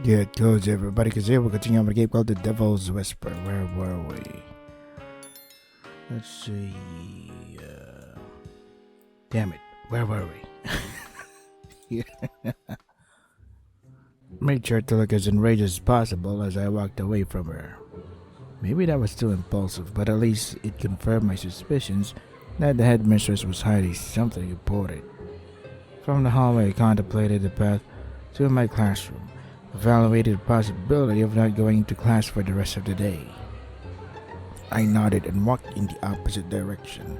Good goes everybody, because here we're continuing on the game called The Devil's Whisper. Where were we? Let's see. Damn it, where were we? Made sure to look as enraged as possible as I walked away from her. Maybe that was too impulsive, but at least it confirmed my suspicions that the headmistress was hiding something important. From the hallway, I contemplated the path to my classroom, evaluated the possibility of not going to class for the rest of the day. I nodded and walked in the opposite direction.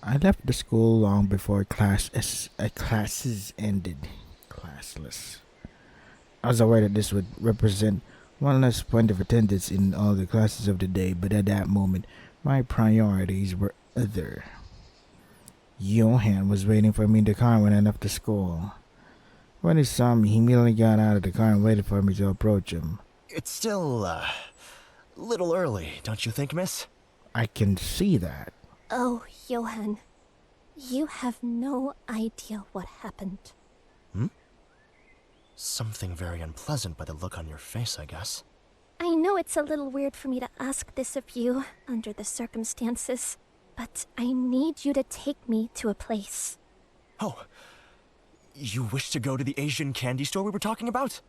I left the school long before classes ended. Classless. I was aware that this would represent one less point of attendance in all the classes of the day, but at that moment, my priorities were other. Johan was waiting for me in the car when I left the school. When he saw me, he immediately got out of the car and waited for me to approach him. It's still, little early, don't you think, miss? I can see that. Oh, Johan. You have no idea what happened. Something very unpleasant by the look on your face, I guess. I know it's a little weird for me to ask this of you, under the circumstances, but I need you to take me to a place. Oh, you wish to go to the Asian candy store we were talking about?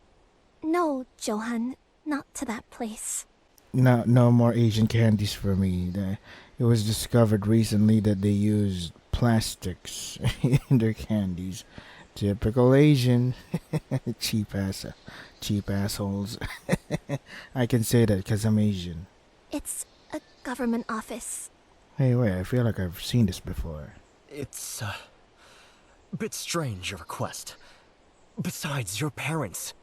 No, Johan, not to that place. No more Asian candies for me. It was discovered recently that they used plastics in their candies. Typical Asian. cheap assholes. I can say that because I'm Asian. It's a government office. Hey, wait, I feel like I've seen this before. It's, a bit strange, your request. Besides, your parents.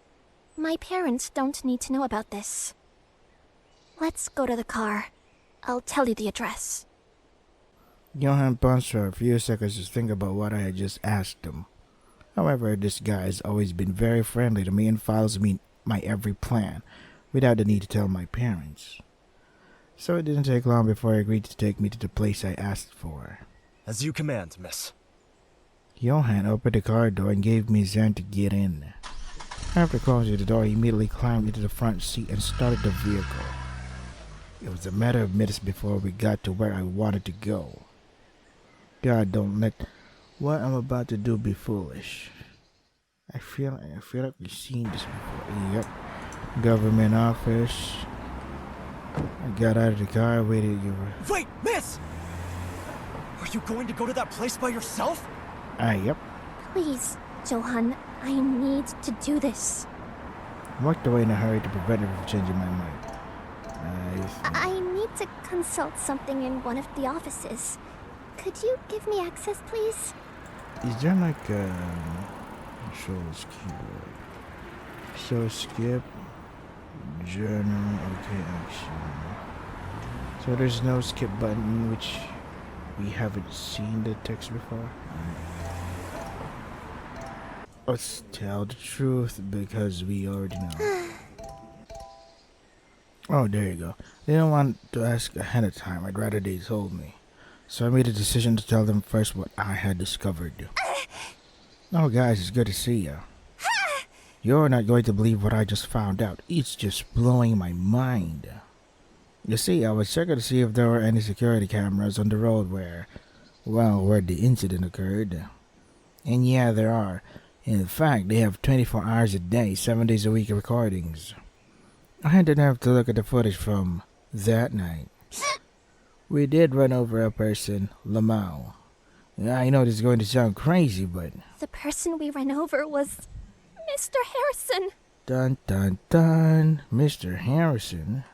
My parents don't need to know about this. Let's go to the car. I'll tell you the address. Johan paused for a few seconds to think about what I had just asked him. However, this guy has always been very friendly to me and follows me my every plan, without the need to tell my parents. So it didn't take long before he agreed to take me to the place I asked for. As you command, miss. Johan opened the car door and gave me his hand to get in. After closing the door, he immediately climbed into the front seat and started the vehicle. It was a matter of minutes before we got to where I wanted to go. God, don't let what I'm about to do be foolish. I feel like we've seen this before. Yep. Government office. I got out of the car, waited. Wait, miss! Are you going to go to that place by yourself? Yep. Please, Johan, I need to do this. I walked away in a hurry to prevent her from changing my mind. I need to consult something in one of the offices. Could you give me access, please? Is there like show skip journal, okay, action. So there's no skip button, which we haven't seen the text before. Let's tell the truth because we already know. Oh, there you go. They didn't want to ask ahead of time. I'd rather they told me. So I made a decision to tell them first what I had discovered. Oh, guys, it's good to see you. You're not going to believe what I just found out. It's just blowing my mind. You see, I was checking to see if there were any security cameras on the road where the incident occurred. And yeah, there are. In fact, they have 24 hours a day, 7 days a week recordings. I had to have to look at the footage from that night. We did run over a person, Lamau. I know this is going to sound crazy, but... The person we ran over was Mr. Harrison. Dun dun dun, Mr. Harrison.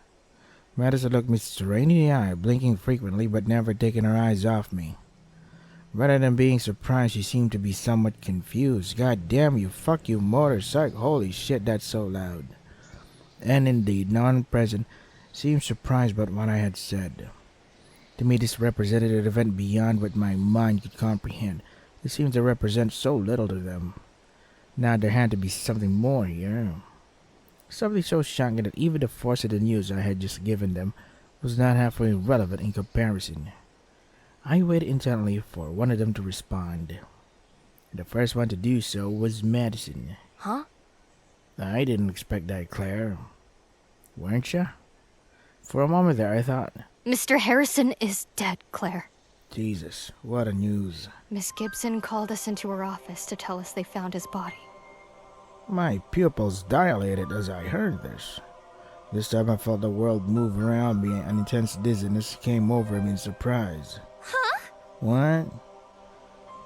Madison looked me straight in the eye, blinking frequently but never taking her eyes off me. Rather than being surprised, she seemed to be somewhat confused. God damn you, fuck you, motorcycle. Holy shit, that's so loud. And indeed, none present seemed surprised by what I had said. To me, this represented an event beyond what my mind could comprehend. It seemed to represent so little to them. Now there had to be something more here. Something so shocking that even the force of the news I had just given them was not halfway relevant in comparison. I waited intently for one of them to respond. The first one to do so was Madison. Huh? I didn't expect that, Claire. Weren't you? For a moment there, I thought, Mr. Harrison is dead, Claire. Jesus, what a news. Miss Gibson called us into her office to tell us they found his body. My pupils dilated as I heard this. This time I felt the world move around me and intense dizziness came over me in surprise. Huh? What?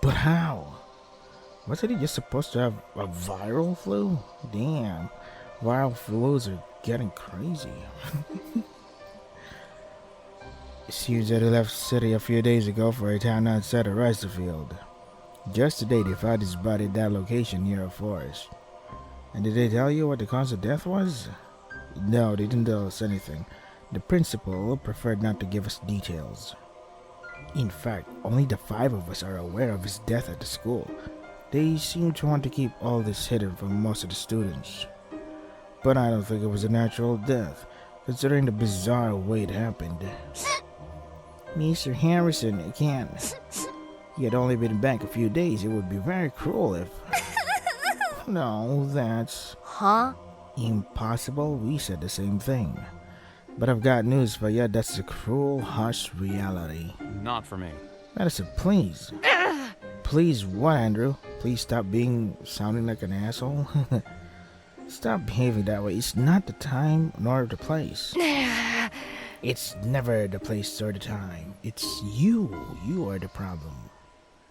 But how? Wasn't he just supposed to have a viral flu? Damn, viral flus are getting crazy. It seems that he left the city a few days ago for a town outside of Ricefield. Just today they found his body at that location near a forest. And did they tell you what the cause of death was? No, they didn't tell us anything. The principal preferred not to give us details. In fact, only the 5 of us are aware of his death at the school. They seem to want to keep all this hidden from most of the students. But I don't think it was a natural death, considering the bizarre way it happened. Mr. Harrison, it can't. He had only been back a few days. It would be very cruel if... No, that's... Huh? Impossible? We said the same thing. But I've got news for you. That's the cruel, harsh reality. Not for me. Madison, please. Please what, Andrew? Please stop sounding like an asshole. Stop behaving that way. It's not the time nor the place. It's never the place or the time. It's you. You are the problem.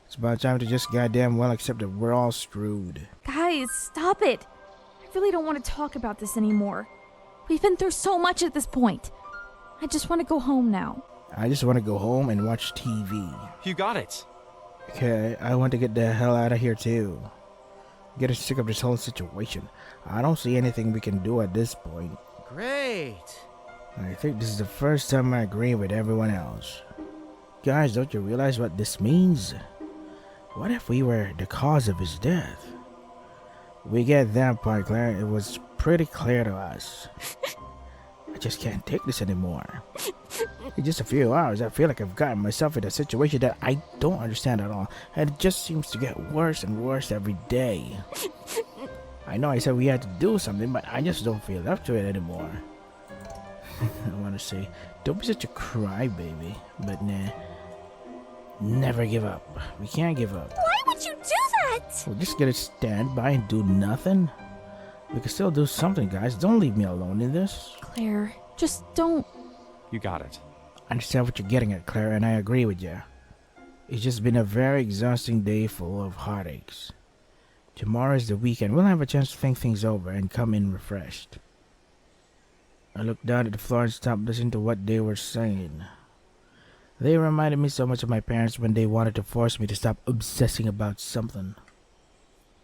It's about time to just goddamn well accept that we're all screwed. Guys, stop it. I really don't want to talk about this anymore. We've been through so much at this point. I just want to go home now. I just want to go home and watch TV. You got it. Okay, I want to get the hell out of here too. Getting sick of this whole situation. I don't see anything we can do at this point. Great. I think this is the first time I agree with everyone else. Guys, don't you realize what this means? What if we were the cause of his death? We get that part, Claire. It was pretty clear to us. I just can't take this anymore. In just a few hours, I feel like I've gotten myself in a situation that I don't understand at all, and it just seems to get worse and worse every day. I know I said we had to do something, but I just don't feel up to it anymore. I want to say, don't be such a crybaby, but nah. Never give up. We can't give up. Why would you do that? We're just gonna stand by and do nothing? We can still do something, guys. Don't leave me alone in this. Claire, just don't. You got it. I understand what you're getting at, Claire, and I agree with you. It's just been a very exhausting day full of heartaches. Tomorrow is the weekend. We'll have a chance to think things over and come in refreshed. I looked down at the floor and stopped listening to what they were saying. They reminded me so much of my parents when they wanted to force me to stop obsessing about something.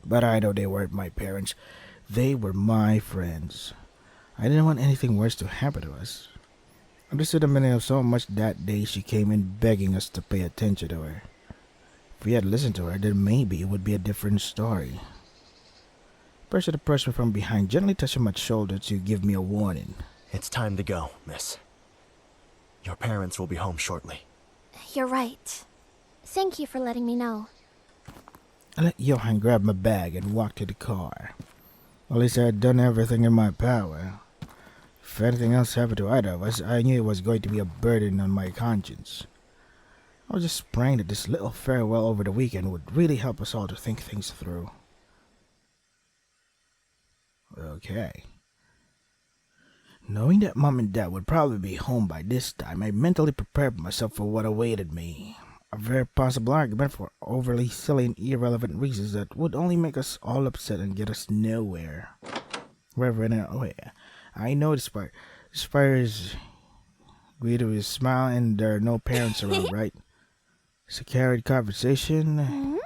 But I know they weren't my parents. They were my friends. I didn't want anything worse to happen to us. I understood the meaning of so much that day she came in begging us to pay attention to her. If we had listened to her, then maybe it would be a different story. The person approached me from behind, gently touching my shoulder to give me a warning. It's time to go, miss. Your parents will be home shortly. You're right. Thank you for letting me know. I let Johan grab my bag and walk to the car. At least I had done everything in my power. If anything else happened to either of us, I knew it was going to be a burden on my conscience. I was just praying that this little farewell over the weekend would really help us all to think things through. Okay. Knowing that Mom and Dad would probably be home by this time, I mentally prepared myself for what awaited me. A very possible argument for overly silly and irrelevant reasons that would only make us all upset and get us nowhere. Wherever now, oh yeah, I know this part. This part is greeted with a smile and there are no parents around, right? It's a carried conversation. Hmm?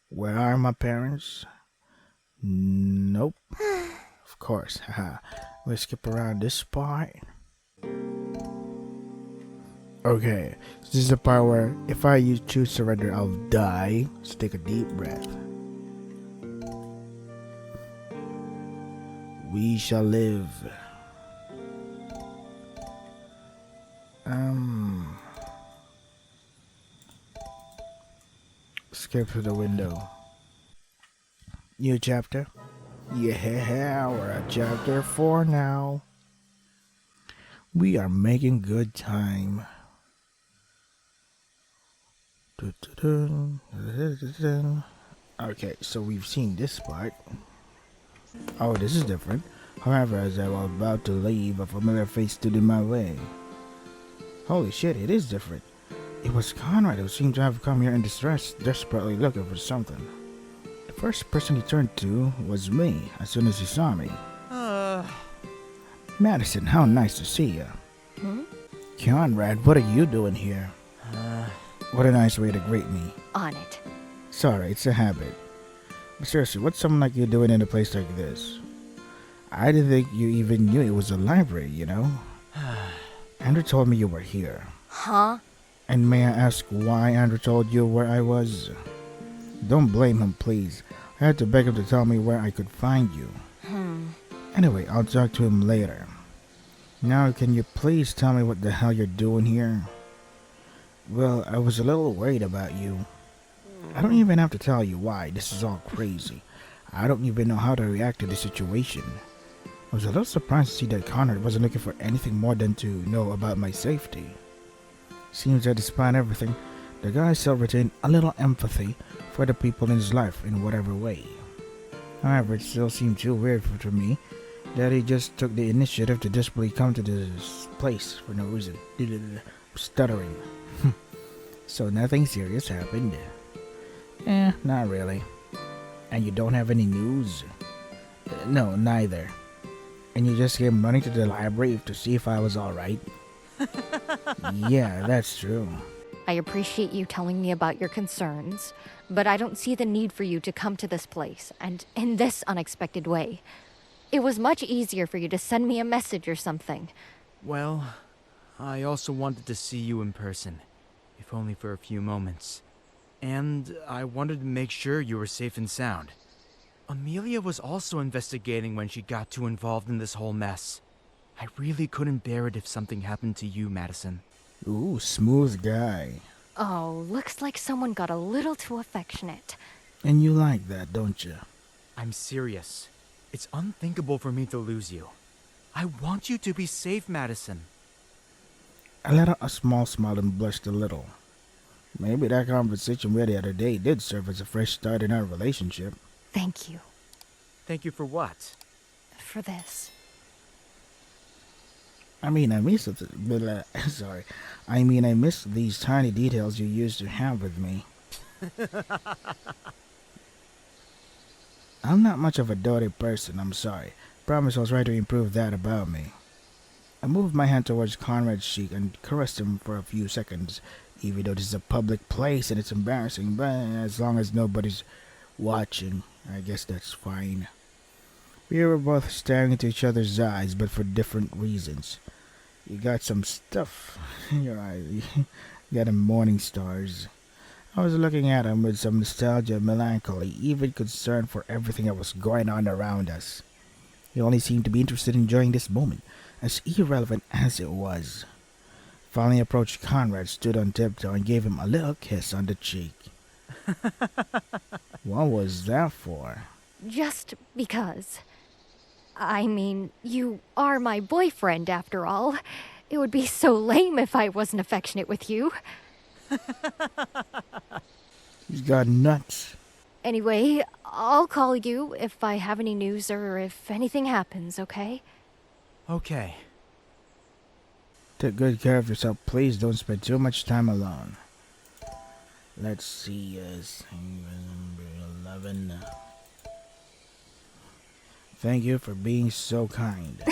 Where are my parents? Nope. Of course, haha. We'll skip around this part. Okay, so this is the part where if I choose surrender, I'll die. So take a deep breath. We shall live. Escape through the window. New chapter? Yeah, we're at chapter 4 now. We are making good time. Okay, so we've seen this part. Oh, this is different. However, as I was about to leave, a familiar face stood in my way. Holy shit, it is different. It was Conrad who seemed to have come here in distress, desperately looking for something. The first person he turned to was me, as soon as he saw me. Madison, how nice to see you. Conrad, what are you doing here? What a nice way to greet me. On it. Sorry, it's a habit. But seriously, what's someone like you doing in a place like this? I didn't think you even knew it was a library, you know? Andrew told me you were here. Huh? And may I ask why Andrew told you where I was? Don't blame him, please. I had to beg him to tell me where I could find you. Anyway, I'll talk to him later. Now, can you please tell me what the hell you're doing here? Well, I was a little worried about you. I don't even have to tell you why. This is all crazy. I don't even know how to react to the situation. I was a little surprised to see that Conrad wasn't looking for anything more than to know about my safety. Seems that despite everything, the guy still retained a little empathy for the people in his life in whatever way. However, it still seemed too weird for me that he just took the initiative to desperately come to this place for no reason. Stuttering. So nothing serious happened? Not really. And you don't have any news? No, neither. And you just came running to the library to see if I was alright? Yeah, that's true. I appreciate you telling me about your concerns, but I don't see the need for you to come to this place, and in this unexpected way. It was much easier for you to send me a message or something. Well, I also wanted to see you in person, if only for a few moments. And I wanted to make sure you were safe and sound. Amelia was also investigating when she got too involved in this whole mess. I really couldn't bear it if something happened to you, Madison. Ooh, smooth guy. Oh, looks like someone got a little too affectionate. And you like that, don't you? I'm serious. It's unthinkable for me to lose you. I want you to be safe, Madison. I let out a small smile and blushed a little. Maybe that conversation we had the other day did serve as a fresh start in our relationship. Thank you Thank you for what? for this. I miss it. Sorry. I miss these tiny details you used to have with me. I'm not much of a dirty person, I'm sorry. Promise I'll try to improve that about me. I moved my hand towards Conrad's cheek and caressed him for a few seconds, even though this is a public place and it's embarrassing, but as long as nobody's watching, I guess that's fine. We were both staring into each other's eyes, but for different reasons. You got some stuff in your eyes. You got them morning stars. I was looking at him with some nostalgia, melancholy, even concern for everything that was going on around us. He only seemed to be interested in enjoying this moment, as irrelevant as it was. Finally approached Conrad, stood on tiptoe, and gave him a little kiss on the cheek. What was that for? Just because. I mean, you are my boyfriend after all. It would be so lame if I wasn't affectionate with you. He's got nuts. Anyway, I'll call you if I have any news or if anything happens, okay? Okay. Take good care of yourself. Please don't spend too much time alone. Let's see, 11. Thank you for being so kind.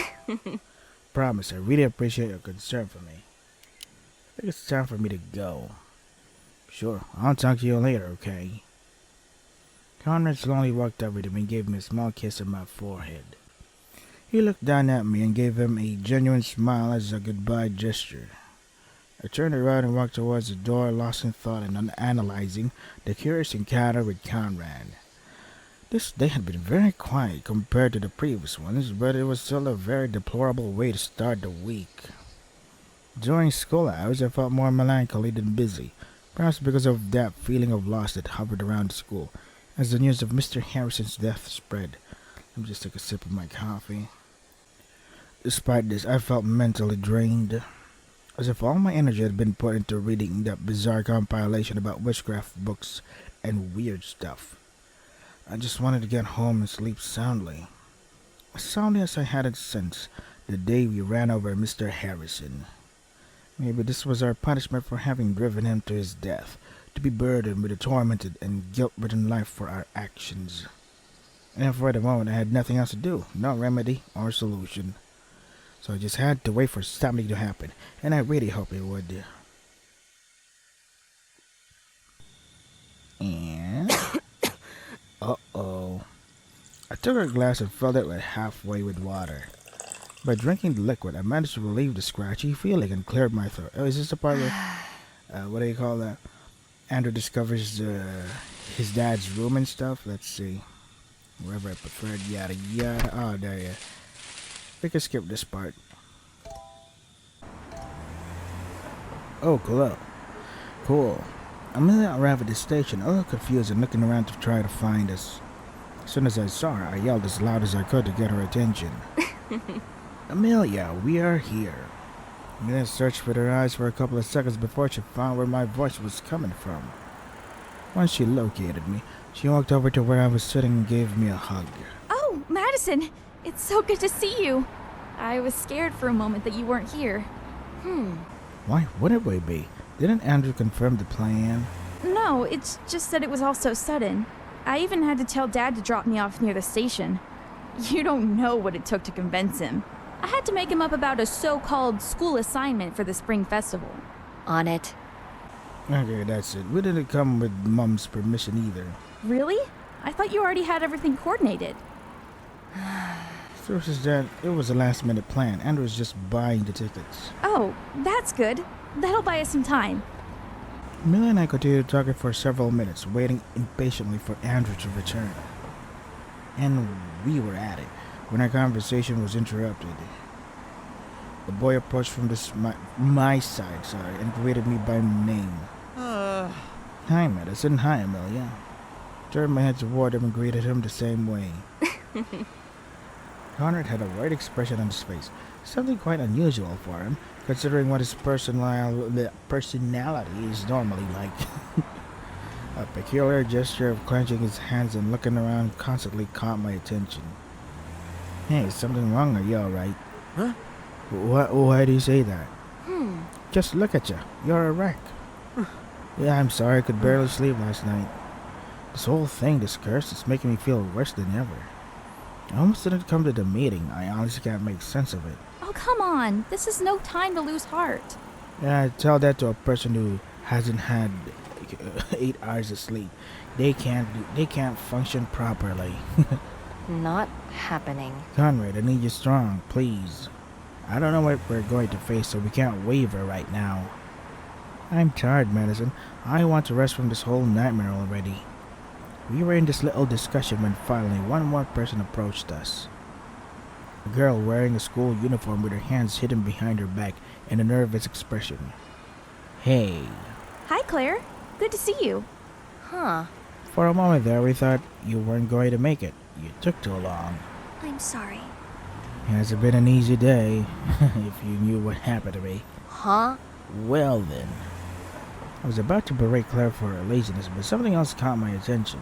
Promise, I really appreciate your concern for me. I think it's time for me to go. Sure, I'll talk to you later, okay? Conrad slowly walked over to me and gave me a small kiss on my forehead. He looked down at me and gave him a genuine smile as a goodbye gesture. I turned around and walked towards the door, lost in thought and analyzing the curious encounter with Conrad. This day had been very quiet compared to the previous ones, but it was still a very deplorable way to start the week. During school hours, I felt more melancholy than busy, perhaps because of that feeling of loss that hovered around the school, As the news of Mr. Harrison's death spread, let me just take a sip of my coffee. Despite this, I felt mentally drained, as if all my energy had been put into reading that bizarre compilation about witchcraft books and weird stuff. I just wanted to get home and sleep soundly. As soundly as I hadn't since the day we ran over Mr. Harrison. Maybe this was our punishment for having driven him to his death, to be burdened with a tormented and guilt-ridden life for our actions. And for the moment I had nothing else to do, no remedy or solution. So I just had to wait for something to happen, and I really hope it would. And... uh-oh. I took a glass and filled it halfway with water. By drinking the liquid, I managed to relieve the scratchy feeling and cleared my throat. Oh, is this the part where, what do you call that? Andrew discovers his dad's room and stuff? Let's see. Wherever I preferred, yada yada. Oh, there you. We can skip this part. Oh, cool. Cool. I'm in that arrived at the station, a little confused and looking around to try to find us. As soon as I saw her, I yelled as loud as I could to get her attention. Amelia, we are here. Amelia searched with her eyes for a couple of seconds before she found where my voice was coming from. Once she located me, she walked over to where I was sitting and gave me a hug. Oh, Madison! It's so good to see you. I was scared for a moment that you weren't here. Why wouldn't we be? Didn't Andrew confirm the plan? No, it's just that it was all so sudden. I even had to tell Dad to drop me off near the station. You don't know what it took to convince him. I had to make him up about a so-called school assignment for the spring festival. On it. Okay, that's it. We didn't come with Mom's permission either. Really? I thought you already had everything coordinated. Truth is that it was a last-minute plan. Andrew was just buying the tickets. Oh, that's good. That'll buy us some time. Amelia and I continued talking for several minutes, waiting impatiently for Andrew to return. And we were at it when our conversation was interrupted. The boy approached from my side, and greeted me by name. Hi, Madison. Hi, Amelia. Turned my head toward him and greeted him the same way. Conrad had a worried expression on his face, something quite unusual for him, considering what his personality is normally like. A peculiar gesture of clenching his hands and looking around constantly caught my attention. Hey, is something wrong? Are you alright? Huh? Why do you say that? Just look at you. You're a wreck. Yeah, I'm sorry. I could barely sleep last night. This whole thing, this curse, is making me feel worse than ever. I almost didn't come to the meeting. I honestly can't make sense of it. Oh, come on. This is no time to lose heart. Yeah, I tell that to a person who hasn't had 8 hours of sleep. They can't function properly. Not happening. Conrad, I need you strong, please. I don't know what we're going to face, so we can't waver right now. I'm tired, Madison. I want to rest from this whole nightmare already. We were in this little discussion when finally one more person approached us. A girl wearing a school uniform with her hands hidden behind her back and a nervous expression. Hey. Hi, Claire. Good to see you. Huh. For a moment there, we thought you weren't going to make it. You took too long. I'm sorry. It hasn't been an easy day, if you knew what happened to me. Huh? Well then. I was about to berate Claire for her laziness, but something else caught my attention.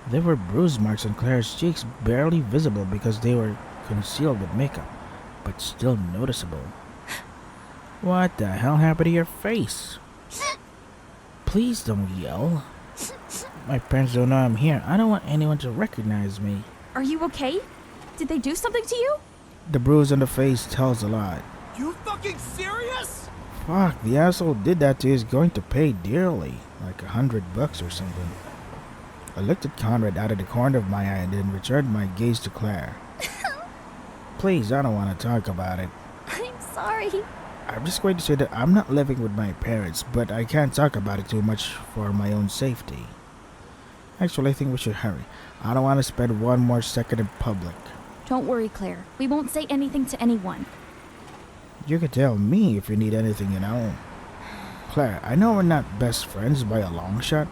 There were bruise marks on Claire's cheeks, barely visible because they were concealed with makeup, but still noticeable. What the hell happened to your face? Please don't yell. My parents don't know I'm here. I don't want anyone to recognize me. Are you okay? Did they do something to you? The bruise on the face tells a lot. You fucking serious? Fuck, the asshole did that to you is going to pay dearly. Like $100 or something. I looked at Conrad out of the corner of my eye and then returned my gaze to Claire. Please, I don't want to talk about it. I'm sorry. I'm just going to say that I'm not living with my parents, but I can't talk about it too much for my own safety. Actually, I think we should hurry. I don't want to spend one more second in public. Don't worry, Claire. We won't say anything to anyone. You can tell me if you need anything, you know. Claire, I know we're not best friends by a long shot,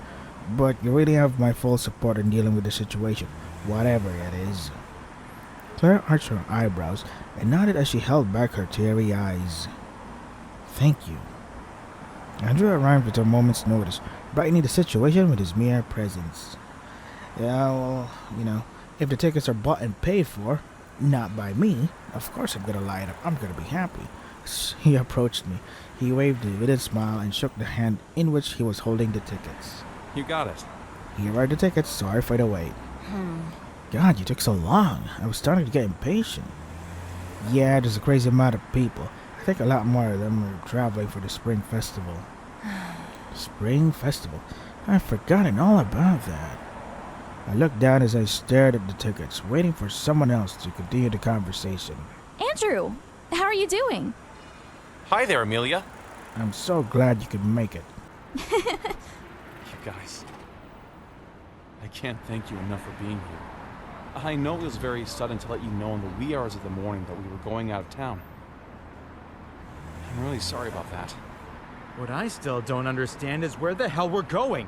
but you really have my full support in dealing with the situation, whatever it is. Claire arched her eyebrows and nodded as she held back her teary eyes. Thank you. Andrew arrived with a moment's notice, brightening the situation with his mere presence. Yeah, well, if the tickets are bought and paid for, not by me, of course I'm gonna light up. I'm gonna be happy. He approached me. He waved with a smile and shook the hand in which he was holding the tickets. You got it. Here are the tickets. Sorry for the wait. God, you took so long. I was starting to get impatient. Yeah, there's a crazy amount of people. I think a lot more of them are traveling for the Spring Festival. Spring Festival? I've forgotten all about that. I looked down as I stared at the tickets, waiting for someone else to continue the conversation. Andrew, how are you doing? Hi there, Amelia. I'm so glad you could make it. You guys. I can't thank you enough for being here. I know it was very sudden to let you know in the wee hours of the morning that we were going out of town. I'm really sorry about that. What I still don't understand is where the hell we're going.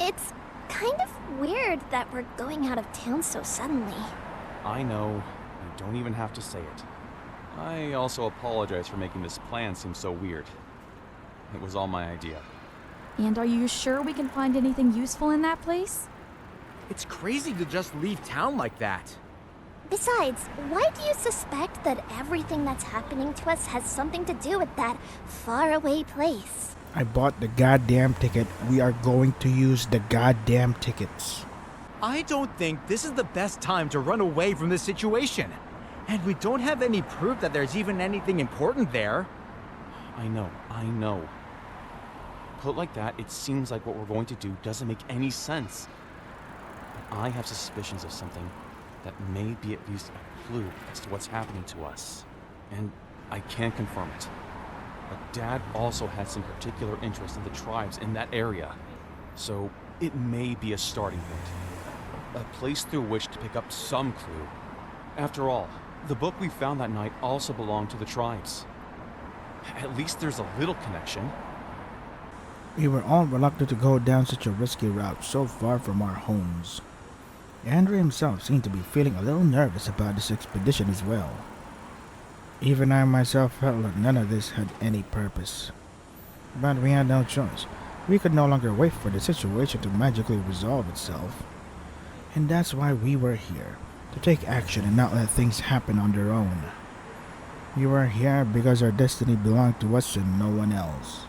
It's kind of weird that we're going out of town so suddenly. I know. You don't even have to say it. I also apologize for making this plan seem so weird. It was all my idea. And are you sure we can find anything useful in that place? It's crazy to just leave town like that. Besides, why do you suspect that everything that's happening to us has something to do with that faraway place? I bought the goddamn ticket. We are going to use the goddamn tickets. I don't think this is the best time to run away from this situation. And we don't have any proof that there's even anything important there. I know. Put like that, it seems like what we're going to do doesn't make any sense. But I have suspicions of something that may be at least a clue as to what's happening to us. And I can't confirm it. But Dad also had some particular interest in the tribes in that area. So it may be a starting point. A place through which to pick up some clue. After all, the book we found that night also belonged to the tribes. At least there's a little connection. We were all reluctant to go down such a risky route so far from our homes. Andrew himself seemed to be feeling a little nervous about this expedition as well. Even I myself felt that none of this had any purpose. But we had no choice. We could no longer wait for the situation to magically resolve itself. And that's why we were here, to take action and not let things happen on their own. We were here because our destiny belonged to us and no one else.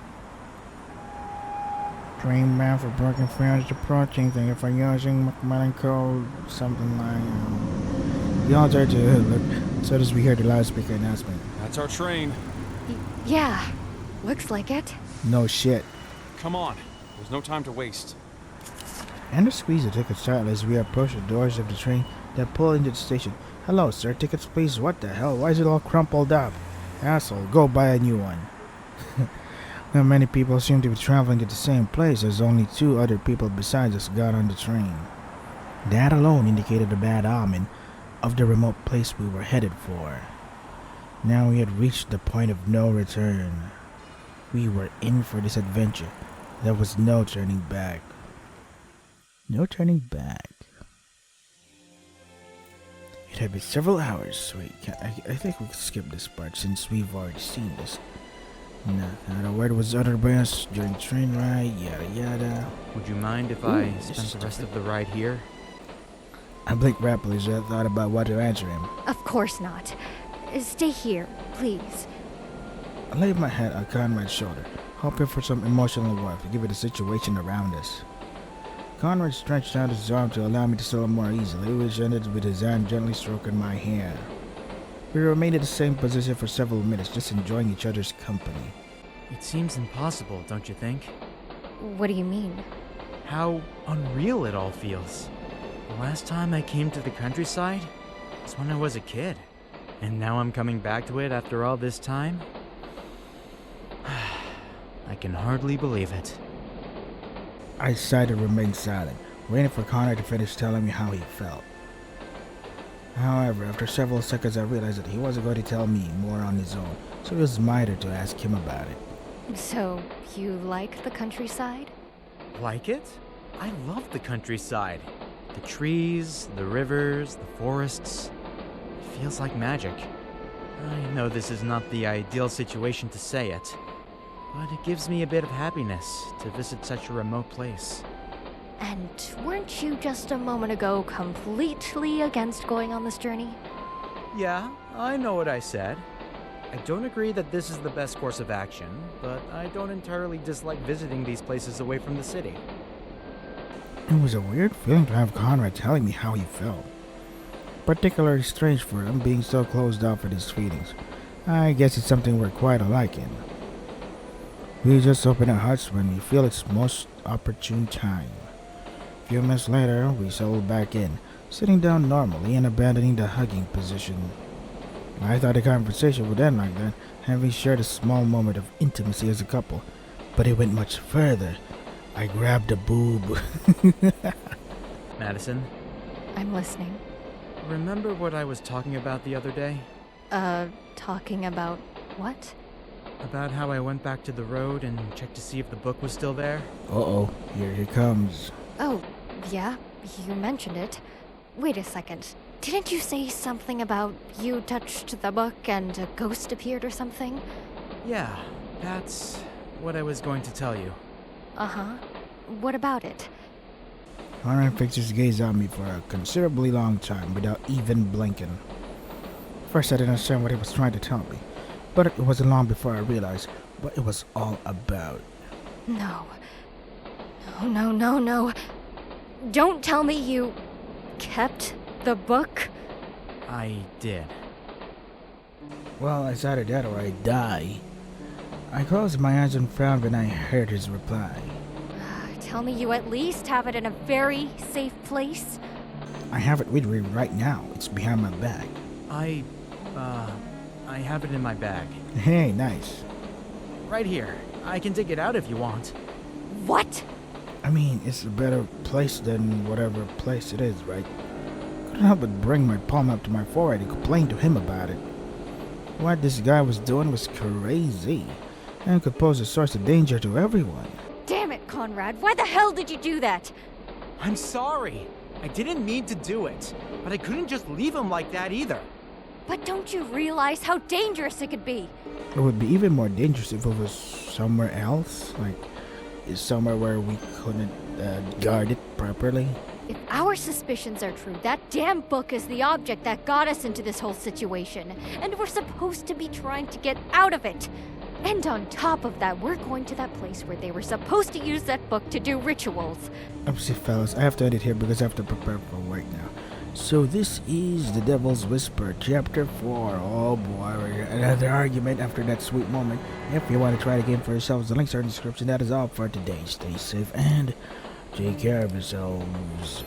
Train bound for broken ferries approaching. Thank you for using Macmillan code. Something like. We all tried to look. So as we hear the loudspeaker announcement. That's our train. Yeah, looks like it. No shit. Come on. There's no time to waste. Andrew squeezed the tickets tightly as we approached the doors of the train that pulled into the station. Hello, sir. Tickets, please. What the hell? Why is it all crumpled up? Asshole, go buy a new one. Not many people seem to be traveling to the same place as only 2 other people besides us got on the train. That alone indicated a bad omen of the remote place we were headed for. Now we had reached the point of no return. We were in for this adventure. There was no turning back. No turning back. It had been several hours. Wait, I think we could skip this part since we've already seen this. Not a word was uttered by us during the train ride, yada yada. Would you mind if I spent the rest of the ride here? I blinked rapidly as I thought about what to answer him. Of course not. Stay here, please. I laid my head on Conrad's shoulder, hoping for some emotional warmth given the situation around us. Conrad stretched out his arm to allow me to settle more easily, which ended with his hand gently stroking my hair. We remained in the same position for several minutes, just enjoying each other's company. It seems impossible, don't you think? What do you mean? How unreal it all feels. The last time I came to the countryside was when I was a kid. And now I'm coming back to it after all this time? I can hardly believe it. I sighed and remained silent, waiting for Conrad to finish telling me how he felt. However, after several seconds I realized that he wasn't going to tell me more on his own, so it was my turn to ask him about it. So, you like the countryside? Like it? I love the countryside. The trees, the rivers, the forests. It feels like magic. I know this is not the ideal situation to say it, but it gives me a bit of happiness to visit such a remote place. And weren't you just a moment ago completely against going on this journey? Yeah, I know what I said. I don't agree that this is the best course of action, but I don't entirely dislike visiting these places away from the city. It was a weird feeling to have Conrad telling me how he felt. Particularly strange for him being so closed off with his feelings. I guess it's something we're quite alike in. We just open our hearts when we feel its most opportune time. A few minutes later, we settled back in, sitting down normally and abandoning the hugging position. I thought the conversation would end like that, having shared a small moment of intimacy as a couple, but it went much further. I grabbed a boob. Madison, I'm listening. remember what I was talking about the other day? Talking about what? About how I went back to the road and checked to see if the book was still there? Uh-oh, here he comes. Oh, yeah, you mentioned it. Wait a second. Didn't you say something about you touched the book and a ghost appeared or something? Yeah, that's what I was going to tell you. Uh-huh. What about it? Conrad fixed his gaze on me for a considerably long time without even blinking. First, I didn't understand what he was trying to tell me, but it wasn't long before I realized what it was all about. No. No. Don't tell me you kept the book? I did. Well, it's either that or I die. I closed my eyes and frowned when I heard his reply. Tell me you at least have it in a very safe place? I have it with me right now. It's behind my back. I have it in my bag. Hey, nice. Right here. I can dig it out if you want. What? I mean, it's a better place than whatever place it is, right? Couldn't help but bring my palm up to my forehead and complain to him about it. What this guy was doing was crazy, and could pose a source of danger to everyone. Damn it, Conrad. Why the hell did you do that? I'm sorry. I didn't mean to do it, but I couldn't just leave him like that either. But don't you realize how dangerous it could be? It would be even more dangerous if it was somewhere else, like somewhere where we couldn't guard it properly. If our suspicions are true, that damn book is the object that got us into this whole situation, and we're supposed to be trying to get out of it. And on top of that, we're going to that place where they were supposed to use that book to do rituals. See, fellas, I have to edit here because I have to prepare for work now. So this is The Devil's Whisper, Chapter 4. Oh boy, another argument after that sweet moment. If you want to try the game for yourselves, the links are in the description. That is all for today. Stay safe and take care of yourselves.